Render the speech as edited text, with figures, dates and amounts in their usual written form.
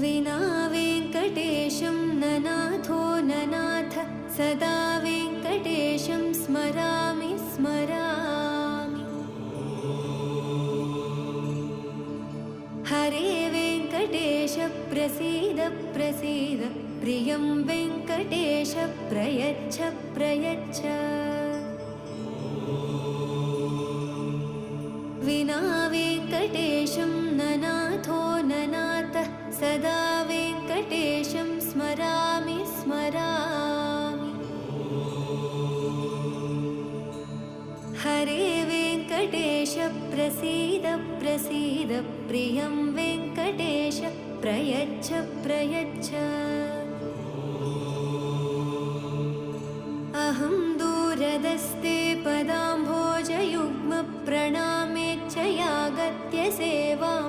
विना वेङ्कटेशं ननाथो ननाथ सदा वेङ्कटेशं स्मरामि स्मरामि। हरे वेङ्कटेश प्रसीद प्रसीद प्रियं वेङ्कटेश प्रयच्छ प्रयच्छ। विना वेङ्कटेशं ननाथो ननाथ सदा वेङ्कटेशं स्मरामि स्मरामि। हरे वेङ्कटेश प्रसीद प्रसीद प्रियं वेङ्कटेश प्रयच्छ प्रयच्छ। अहं दूरदस्ते पदाम्भोजयुग्म प्रणामेच्छ यागत्य सेवां